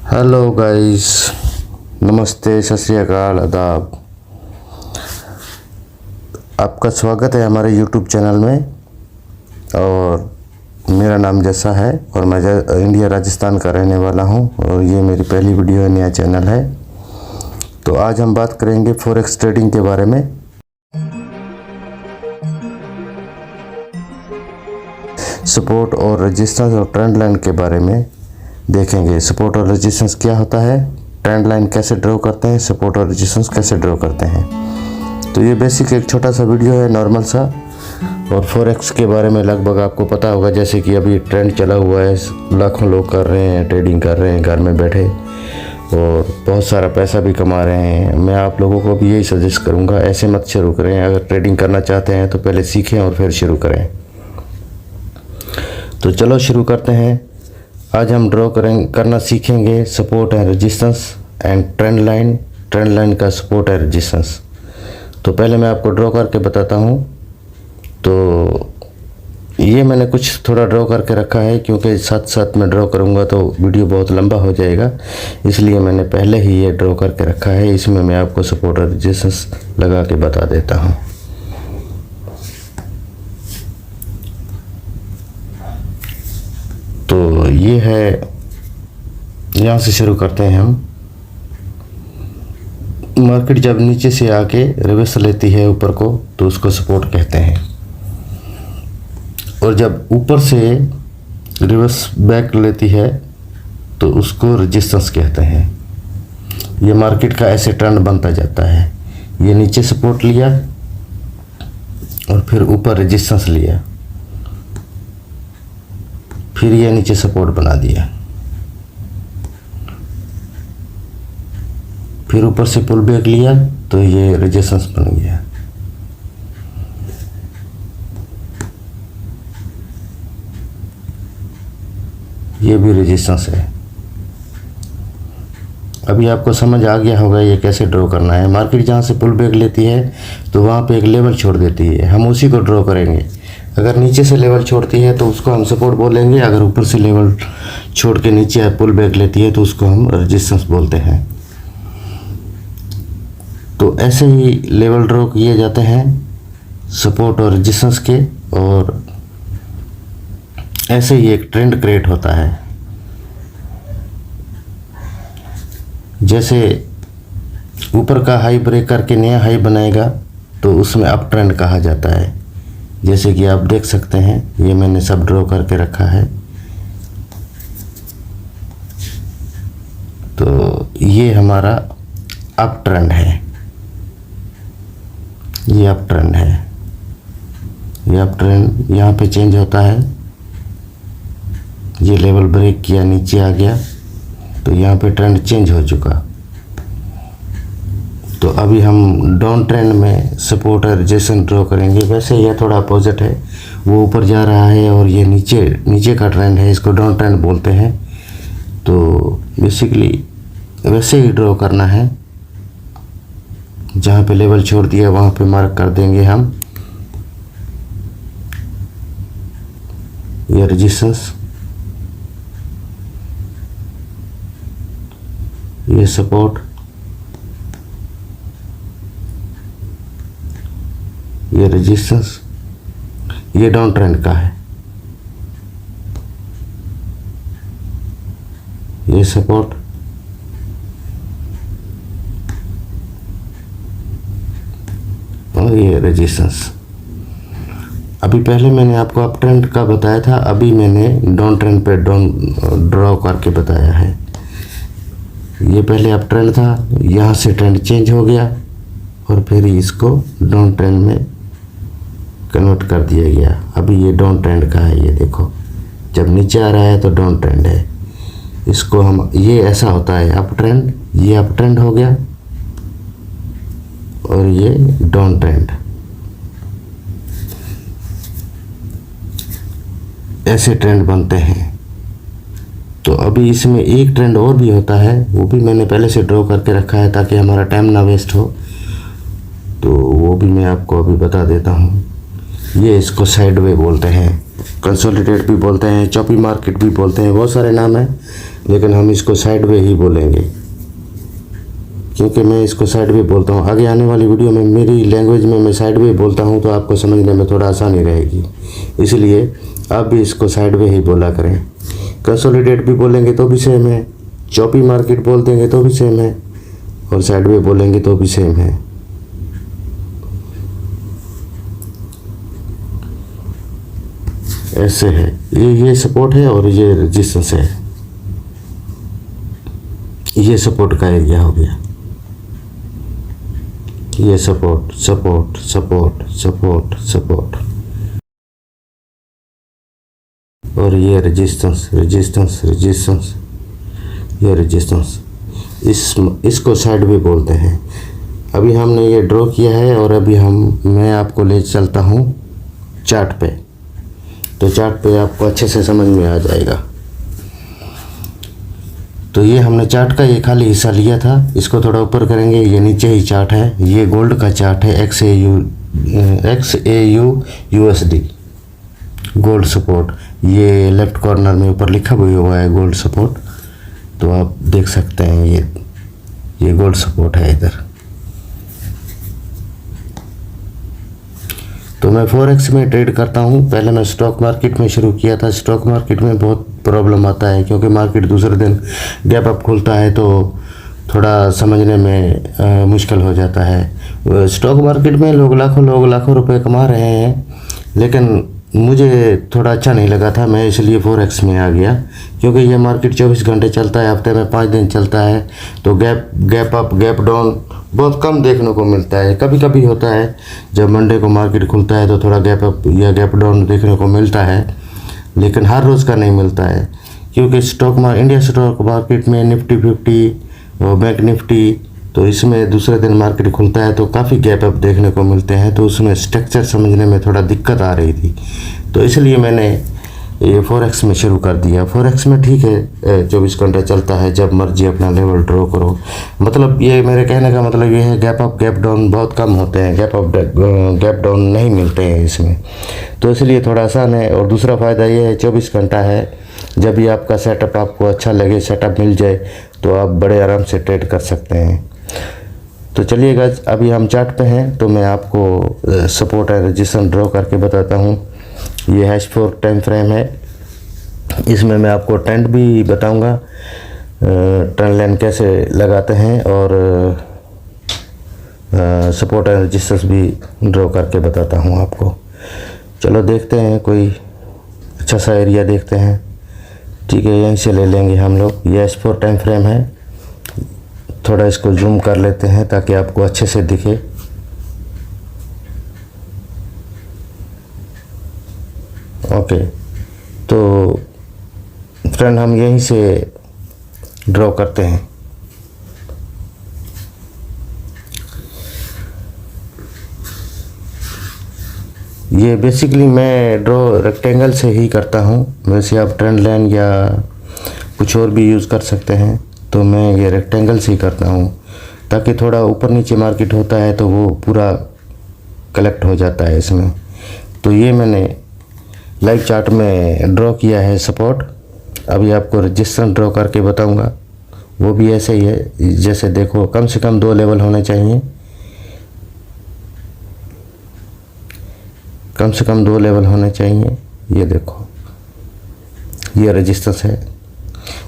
Hello guys, नमस्ते, सत श्री अकाल, आदाब। आपका स्वागत है हमारे यूट्यूब चैनल में। और मेरा नाम जैसा है और मैं इंडिया राजस्थान का रहने वाला हूं और ये मेरी पहली वीडियो है, नया चैनल है। तो आज हम बात करेंगे फॉरेक्स ट्रेडिंग के बारे में। सपोर्ट और रेजिस्टेंस और ट्रेंड लाइन के बारे में देखेंगे। सपोर्ट और रेजिस्टेंस क्या होता है, ट्रेंड लाइन कैसे ड्रॉ करते हैं, सपोर्ट और रेजिस्टेंस कैसे ड्रॉ करते हैं। तो ये बेसिक एक छोटा सा वीडियो है, नॉर्मल सा। और फॉरेक्स के बारे में लगभग आपको पता होगा, जैसे कि अभी ट्रेंड चला हुआ है, लाखों लोग कर रहे हैं, ट्रेडिंग कर रहे हैं घर में बैठे और बहुत सारा पैसा भी कमा रहे हैं। मैं आप लोगों को भी यही सजेस्ट करूँगा, ऐसे मत शुरू करें। अगर ट्रेडिंग करना चाहते हैं तो पहले सीखें और फिर शुरू करें। तो चलो शुरू करते हैं। आज हम करना सीखेंगे support and resistance and trend line का सपोर्ट एंड रेजिस्टेंस। तो पहले मैं आपको ड्रॉ करके बताता हूँ। तो ये मैंने कुछ थोड़ा ड्रॉ करके रखा है, क्योंकि साथ साथ में ड्रॉ करूँगा तो वीडियो बहुत लंबा हो जाएगा, इसलिए मैंने पहले ही ये ड्रॉ करके रखा है। इसमें मैं आपको सपोर्ट और रेजिस्टेंस लगा के बता देता हूँ। तो ये है, यहाँ से शुरू करते हैं हम। मार्केट जब नीचे से आके रिवर्स लेती है ऊपर को तो उसको सपोर्ट कहते हैं, और जब ऊपर से रिवर्स बैक लेती है तो उसको रेजिस्टेंस कहते हैं। ये मार्केट का ऐसे ट्रेंड बनता जाता है। ये नीचे सपोर्ट लिया और फिर ऊपर रेजिस्टेंस लिया, फिर ये नीचे सपोर्ट बना दिया, फिर ऊपर से पुल बैक लिया तो ये रेजिस्टेंस बन गया। ये भी रेजिस्टेंस है। अभी आपको समझ आ गया होगा ये कैसे ड्रॉ करना है। मार्केट जहाँ से पुल बैक लेती है तो वहाँ पे एक लेवल छोड़ देती है, हम उसी को ड्रॉ करेंगे। अगर नीचे से लेवल छोड़ती है तो उसको हम सपोर्ट बोलेंगे, अगर ऊपर से लेवल छोड़ के नीचे पुल बैक लेती है तो उसको हम रेजिस्टेंस बोलते हैं। तो ऐसे ही लेवल ड्रॉ किए जाते हैं सपोर्ट और रेजिस्टेंस के, और ऐसे ही एक ट्रेंड क्रिएट होता है। जैसे ऊपर का हाई ब्रेक करके नया हाई बनाएगा तो उसमें अप ट्रेंड कहा जाता है। जैसे कि आप देख सकते हैं, ये मैंने सब ड्रॉ करके रखा है। तो ये हमारा अप ट्रेंड है, ये अप ट्रेंड है। ये अप ट्रेंड यहाँ पे चेंज होता है। ये लेवल ब्रेक किया, नीचे आ गया तो यहाँ पे ट्रेंड चेंज हो चुका। तो अभी हम डाउन ट्रेंड में सपोर्ट और रेजिस्टेंस ड्रॉ करेंगे। वैसे यह थोड़ा अपोजिट है, वो ऊपर जा रहा है और ये नीचे का ट्रेंड है, इसको डाउन ट्रेंड बोलते हैं। तो बेसिकली वैसे ही ड्रॉ करना है। जहाँ पे लेवल छोड़ दिया वहाँ पे मार्क कर देंगे हम ये रेजिस्टेंस, ये सपोर्ट, ये रेजिस्टेंस, ये डाउन ट्रेंड का है, ये सपोर्ट, और ये रेजिस्टेंस। अभी पहले मैंने आपको अप ट्रेंड का बताया था, अभी मैंने डाउन ट्रेंड पे ड्रॉ करके बताया है। ये पहले अप ट्रेंड था, यहाँ से ट्रेंड चेंज हो गया और फिर इसको डाउन ट्रेंड में कन्वर्ट कर दिया गया। अभी ये डाउन ट्रेंड का है। ये देखो, जब नीचे आ रहा है तो डाउन ट्रेंड है। इसको हम, ये ऐसा होता है अप ट्रेंड, ये अप ट्रेंड हो गया और ये डाउन ट्रेंड। ऐसे ट्रेंड बनते हैं। तो अभी इसमें एक ट्रेंड और भी होता है, वो भी मैंने पहले से ड्रॉ करके रखा है ताकि हमारा टाइम ना वेस्ट हो। तो वो भी मैं आपको अभी बता देता हूँ। ये इसको साइड वे बोलते हैं। कंसोलिडेट भी बोलते हैं, चॉपी मार्केट भी बोलते हैं, बहुत सारे नाम हैं, लेकिन हम इसको साइड वे ही बोलेंगे क्योंकि मैं इसको साइड वे बोलता हूँ। आगे आने वाली वीडियो में मेरी लैंग्वेज में मैं साइड वे बोलता हूँ तो आपको समझने में थोड़ा आसानी रहेगी, इसलिए आप भी इसको साइड वे ही बोला करें। कंसोलिडेट भी बोलेंगे तो भी सेम है, चॉपी मार्केट बोल देंगे तो भी सेम है, और साइड वे बोलेंगे तो भी सेम है। ऐसे है, ये सपोर्ट है और ये रेजिस्टेंस है। ये सपोर्ट का एरिया हो गया, ये support support support support support, और ये रेजिस्टेंस रेजिस्टेंस रेजिस्टेंस, ये रेजिस्टेंस। इसको साइड भी बोलते हैं। अभी हमने ये ड्रॉ किया है और अभी मैं आपको ले चलता हूँ चार्ट पे, तो चार्ट पे आपको अच्छे से समझ में आ जाएगा। तो ये हमने चार्ट का ये खाली हिस्सा लिया था, इसको थोड़ा ऊपर करेंगे, ये नीचे ही चार्ट है, ये गोल्ड का चार्ट है, XAU USD गोल्ड सपोर्ट। ये लेफ्ट कॉर्नर में ऊपर लिखा भी हुआ है गोल्ड सपोर्ट, तो आप देख सकते हैं ये गोल्ड सपोर्ट है इधर। तो मैं फॉरेक्स में ट्रेड करता हूँ। पहले मैं स्टॉक मार्केट में शुरू किया था। स्टॉक मार्केट में बहुत प्रॉब्लम आता है क्योंकि मार्केट दूसरे दिन गैप अप खुलता है तो थोड़ा समझने में मुश्किल हो जाता है। स्टॉक मार्केट में लोग लाखों रुपए कमा रहे हैं, लेकिन मुझे थोड़ा अच्छा नहीं लगा था, मैं इसलिए फॉरेक्स में आ गया क्योंकि ये मार्केट 24 घंटे चलता है, हफ्ते में 5 दिन चलता है, तो गैप अप गैप डाउन बहुत कम देखने को मिलता है। कभी कभी होता है जब मंडे को मार्केट खुलता है तो थोड़ा गैप अप या गैप डाउन देखने को मिलता है, लेकिन हर रोज़ का नहीं मिलता है क्योंकि इंडिया स्टॉक मार्केट में निफ्टी 50 और बैंक निफ्टी, तो इसमें दूसरे दिन मार्केट खुलता है तो काफ़ी गैप अप देखने को मिलते हैं, तो उसमें स्ट्रक्चर समझने में थोड़ा दिक्कत आ रही थी, तो इसलिए मैंने ये फॉरेक्स में शुरू कर दिया। फॉरेक्स में ठीक है 24 घंटे चलता है, जब मर्जी अपना लेवल ड्रॉ करो। मतलब ये मेरे कहने का मतलब ये है गैप अप गैप डाउन बहुत कम होते हैं, गैप अप गैप डाउन नहीं मिलते हैं इसमें, तो इसलिए थोड़ा आसान है। और दूसरा फ़ायदा ये है 24 घंटा है, जब भी आपका सेटअप आपको अच्छा लगे, सेटअप मिल जाए तो आप बड़े आराम से ट्रेड कर सकते हैं। तो चलिए गाइस, अभी हम चार्ट पे हैं तो मैं आपको सपोर्ट एंड रेजिस्टेंस ड्रॉ करके बताता हूँ। ये H4 टाइम फ्रेम है, इसमें मैं आपको ट्रेंड भी बताऊंगा, ट्रेंड लाइन कैसे लगाते हैं, और सपोर्ट एंड रेजिस्टेंस भी ड्रॉ करके बताता हूँ आपको। चलो देखते हैं, कोई अच्छा सा एरिया देखते हैं। ठीक है, यहीं से ले लेंगे हम लोग। ये H4 टाइम फ्रेम है, थोड़ा इसको जूम कर लेते हैं ताकि आपको अच्छे से दिखे। ओके, तो फ्रेंड हम यहीं से ड्रॉ करते हैं। ये बेसिकली मैं ड्रॉ रेक्टेंगल से ही करता हूँ, वैसे आप ट्रेंड लाइन या कुछ और भी यूज़ कर सकते हैं, तो मैं ये रेक्टेंगल से ही करता हूँ ताकि थोड़ा ऊपर नीचे मार्केट होता है तो वो पूरा कलेक्ट हो जाता है इसमें। तो ये मैंने लाइव चार्ट में ड्रॉ किया है सपोर्ट। अभी आपको रेजिस्टेंस ड्रॉ करके बताऊंगा, वो भी ऐसे ही है। जैसे देखो, कम से कम 2 लेवल होने चाहिए, कम से कम 2 लेवल होने चाहिए। ये देखो, ये रेजिस्टेंस है।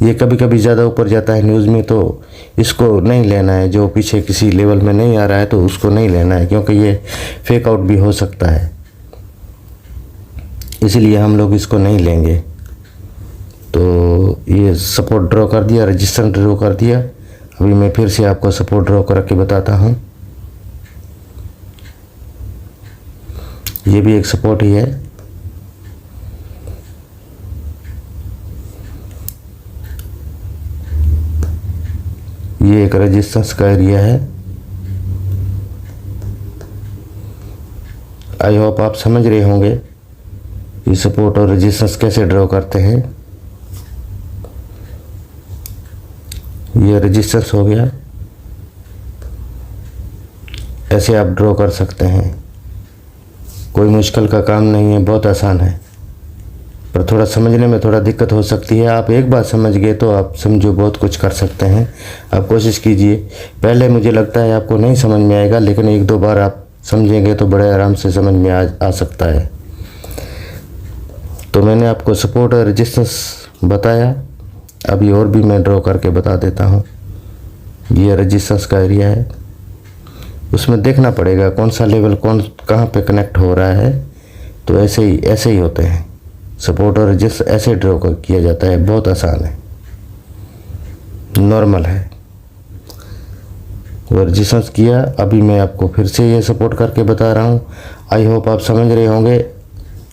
ये कभी कभी ज़्यादा ऊपर जाता है न्यूज़ में, तो इसको नहीं लेना है। जो पीछे किसी लेवल में नहीं आ रहा है तो उसको नहीं लेना है, क्योंकि ये फेक आउट भी हो सकता है, इसलिए हम लोग इसको नहीं लेंगे। तो ये सपोर्ट ड्रॉ कर दिया, रेजिस्टेंस ड्रॉ कर दिया। अभी मैं फिर से आपको सपोर्ट ड्रॉ करके बताता हूँ। ये भी एक सपोर्ट ही है। ये एक रेजिस्टेंस का एरिया है। आई होप आप समझ रहे होंगे ये सपोर्ट और रेजिस्टेंस कैसे ड्रॉ करते हैं। ये रेजिस्टेंस हो गया, ऐसे आप ड्रॉ कर सकते हैं, कोई मुश्किल का काम नहीं है, बहुत आसान है। पर थोड़ा समझने में थोड़ा दिक्कत हो सकती है। आप एक बार समझ गए तो आप समझो बहुत कुछ कर सकते हैं। आप कोशिश कीजिए। पहले मुझे लगता है आपको नहीं समझ में आएगा, लेकिन एक दो बार आप समझेंगे तो बड़े आराम से समझ में आ सकता है। तो मैंने आपको सपोर्ट और रेजिस्टेंस बताया। अभी और भी मैं ड्रॉ करके बता देता हूँ। ये रेजिस्टेंस का एरिया है, उसमें देखना पड़ेगा कौन सा लेवल कहाँ पे कनेक्ट हो रहा है। तो ऐसे ही होते हैं सपोर्ट और रेजिस्टेंस, ऐसे ड्रॉ किया जाता है। बहुत आसान है, नॉर्मल है। वो रेजिस्टेंस किया, अभी मैं आपको फिर से ये सपोर्ट करके बता रहा हूँ। आई होप आप समझ रहे होंगे।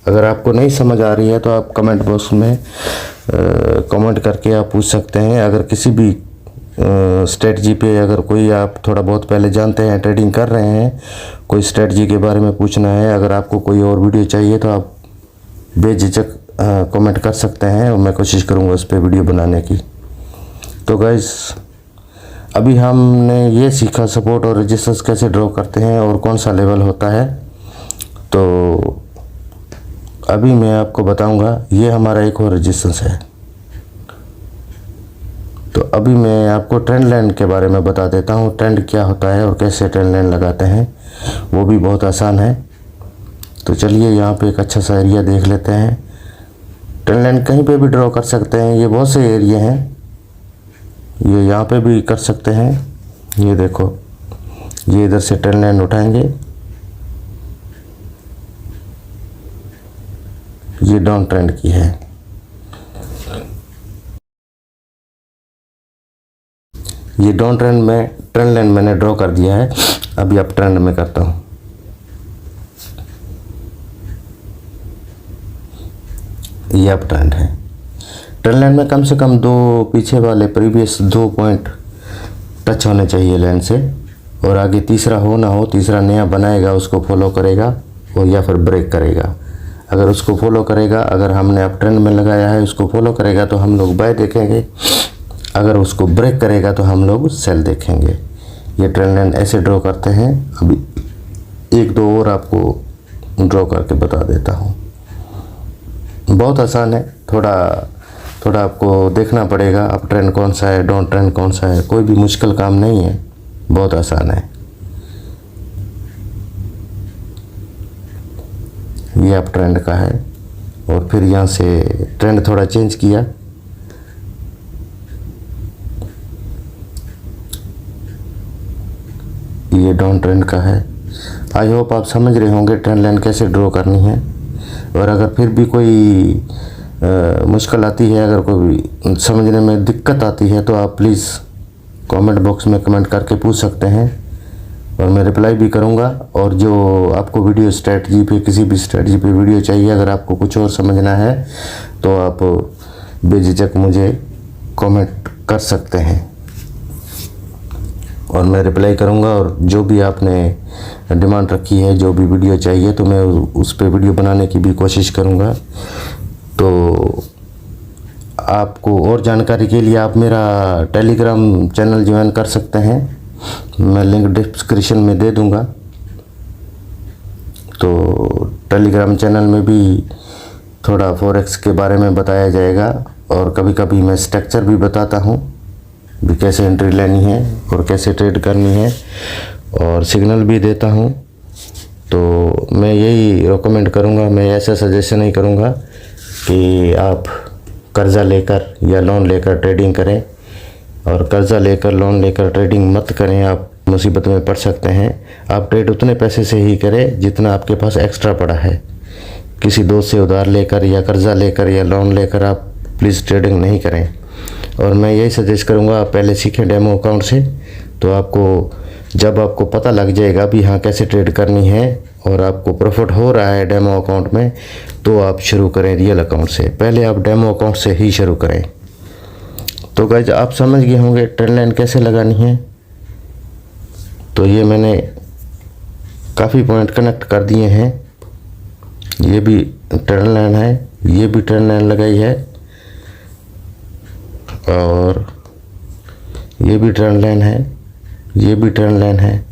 अगर आपको नहीं समझ आ रही है तो आप कमेंट बॉक्स में कमेंट करके आप पूछ सकते हैं। अगर किसी भी स्ट्रेटजी पे अगर कोई आप थोड़ा बहुत पहले जानते हैं, ट्रेडिंग कर रहे हैं, कोई स्ट्रेटजी के बारे में पूछना है, अगर आपको कोई और वीडियो चाहिए तो आप बेझिझक कमेंट कर सकते हैं और मैं कोशिश करूँगा उस पर वीडियो बनाने की। तो गाइस, अभी हमने ये सीखा सपोर्ट और रेजिस्टेंस कैसे ड्रॉ करते हैं और कौन सा लेवल होता है। तो अभी मैं आपको बताऊंगा, ये हमारा एक और रेजिस्टेंस है। तो अभी मैं आपको ट्रेंड लाइन के बारे में बता देता हूँ, ट्रेंड क्या होता है और कैसे ट्रेंड लाइन लगाते हैं। वो भी बहुत आसान है। तो चलिए यहाँ पे एक अच्छा सा एरिया देख लेते हैं। ट्रेंड लाइन कहीं पे भी ड्रॉ कर सकते हैं, ये बहुत से एरिया हैं। ये यहाँ पे भी कर सकते हैं। ये देखो, ये इधर से ट्रेंड लाइन उठाएंगे, ये डाउन ट्रेंड की है। ये डाउन ट्रेंड में ट्रेंड लाइन मैंने ड्रॉ कर दिया है। अभी अब ट्रेंड में करता हूँ। ये अब ट्रेंड है। ट्रेंड लाइन में कम से कम दो पीछे वाले प्रीवियस 2 पॉइंट टच होने चाहिए लाइन से, और आगे तीसरा हो ना हो, तीसरा नया बनाएगा उसको फॉलो करेगा और या फिर ब्रेक करेगा। अगर उसको फॉलो करेगा, अगर हमने अब ट्रेंड में लगाया है उसको फॉलो करेगा तो हम लोग बाय देखेंगे। अगर उसको ब्रेक करेगा तो हम लोग सेल देखेंगे। ये ट्रेंड लाइन ऐसे ड्रॉ करते हैं। अभी एक दो और आपको ड्रॉ करके बता देता हूँ। बहुत आसान है, थोड़ा आपको देखना पड़ेगा अप ट्रेंड कौन सा है, डाउन ट्रेंड कौन सा है। कोई भी मुश्किल काम नहीं है, बहुत आसान है। ये अप ट्रेंड का है और फिर यहाँ से ट्रेंड थोड़ा चेंज किया। ये डाउन ट्रेंड का है। आई होप आप समझ रहे होंगे ट्रेंड लाइन कैसे ड्रॉ करनी है। और अगर फिर भी कोई मुश्किल आती है, अगर कोई समझने में दिक्कत आती है तो आप प्लीज़ कमेंट बॉक्स में कमेंट करके पूछ सकते हैं और मैं रिप्लाई भी करूंगा। और जो आपको वीडियो स्ट्रेटजी पे, किसी भी स्ट्रेटजी पे वीडियो चाहिए, अगर आपको कुछ और समझना है तो आप बेझिझक मुझे कमेंट कर सकते हैं और मैं रिप्लाई करूंगा। और जो भी आपने डिमांड रखी है, जो भी वीडियो चाहिए, तो मैं उस पर वीडियो बनाने की भी कोशिश करूंगा। तो आपको और जानकारी के लिए आप मेरा टेलीग्राम चैनल ज्वाइन कर सकते हैं। मैं लिंक डिस्क्रिप्शन में दे दूंगा। तो टेलीग्राम चैनल में भी थोड़ा फॉरेक्स के बारे में बताया जाएगा और कभी कभी मैं स्ट्रक्चर भी बताता हूँ भी कैसे एंट्री लेनी है और कैसे ट्रेड करनी है, और सिग्नल भी देता हूँ। तो मैं यही रिकमेंड करूँगा, मैं ऐसा सजेशन नहीं करूँगा कि आप कर्ज़ा लेकर या लोन लेकर ट्रेडिंग करें। और कर्ज़ा लेकर, लोन लेकर ट्रेडिंग मत करें, आप मुसीबत में पड़ सकते हैं। आप ट्रेड उतने पैसे से ही करें जितना आपके पास एक्स्ट्रा पड़ा है। किसी दोस्त से उधार लेकर या कर्ज़ा लेकर या लोन लेकर आप प्लीज़ ट्रेडिंग नहीं करें। और मैं यही सजेस्ट करूँगा, आप पहले सीखें डेमो अकाउंट से। तो आपको जब आपको पता लग जाएगा भी हाँ कैसे ट्रेड करनी है और आपको प्रॉफिट हो रहा है डेमो अकाउंट में, तो आप शुरू करें रियल अकाउंट से। पहले आप डेमो अकाउंट से ही शुरू करें। तो गाइस, आप समझ गए होंगे ट्रेंड लाइन कैसे लगानी है। तो ये मैंने काफ़ी पॉइंट कनेक्ट कर दिए हैं। ये भी ट्रेंड लाइन है, ये भी ट्रेंड लाइन लगाई है, और ये भी ट्रेंड लाइन है, ये भी ट्रेंड लाइन है।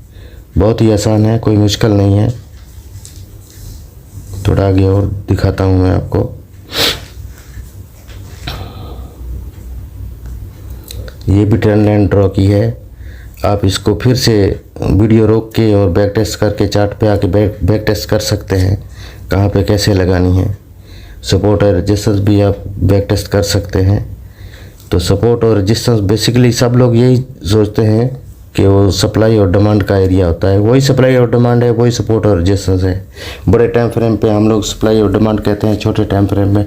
बहुत ही आसान है, कोई मुश्किल नहीं है। थोड़ा आगे और दिखाता हूँ मैं आपको। ये भी ट्रेंड लाइन ड्रॉ की है। आप इसको फिर से वीडियो रोक के और बैक टेस्ट करके चार्ट पे आके बैक टेस्ट कर सकते हैं कहाँ पे कैसे लगानी है। सपोर्ट और रेजिस्टेंस भी आप बैक टेस्ट कर सकते हैं। तो सपोर्ट और रेजिस्टेंस बेसिकली सब लोग यही सोचते हैं कि वो सप्लाई और डिमांड का एरिया होता है। वही सप्लाई और डिमांड है, वही सपोर्ट और रेजिस्टेंस है। बड़े टाइम फ्रेम पे हम लोग सप्लाई और डिमांड कहते हैं, छोटे टाइम फ्रेम में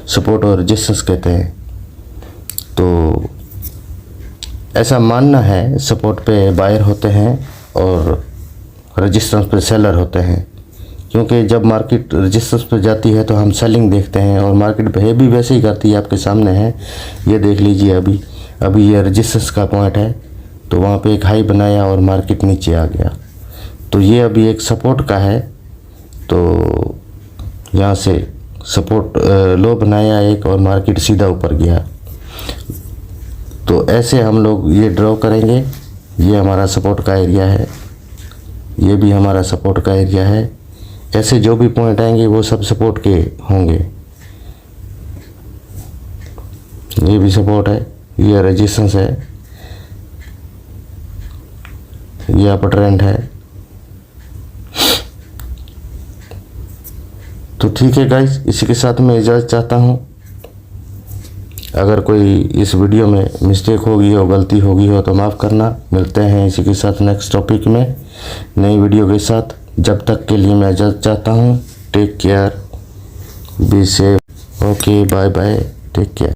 सपोर्ट और रेजिस्टेंस कहते हैं। तो ऐसा मानना है सपोर्ट पे बायर होते हैं और रेजिस्टेंस पे सेलर होते हैं, क्योंकि जब मार्केट रेजिस्टेंस पे जाती है तो हम सेलिंग देखते हैं और मार्केट बिहेव भी वैसे ही करती है। आपके सामने है, ये देख लीजिए। अभी ये रेजिस्टेंस का पॉइंट है, तो वहाँ पे एक हाई बनाया और मार्केट नीचे आ गया। तो ये अभी एक सपोर्ट का है, तो यहाँ से सपोर्ट लो बनाया एक और मार्केट सीधा ऊपर गया। तो ऐसे हम लोग ये ड्रॉ करेंगे। ये हमारा सपोर्ट का एरिया है, ये भी हमारा सपोर्ट का एरिया है। ऐसे जो भी पॉइंट आएंगे वो सब सपोर्ट के होंगे। ये भी सपोर्ट है, ये रेजिस्टेंस है, ये अपर ट्रेंड है। तो ठीक है गाइस, इसी के साथ मैं इजाज़त चाहता हूँ। अगर कोई इस वीडियो में मिस्टेक होगी हो, गलती होगी हो तो माफ़ करना। मिलते हैं इसी के साथ नेक्स्ट टॉपिक में नई वीडियो के साथ। जब तक के लिए मैं इजाज़त चाहता हूँ। Take care, be safe, okay, bye bye, take care.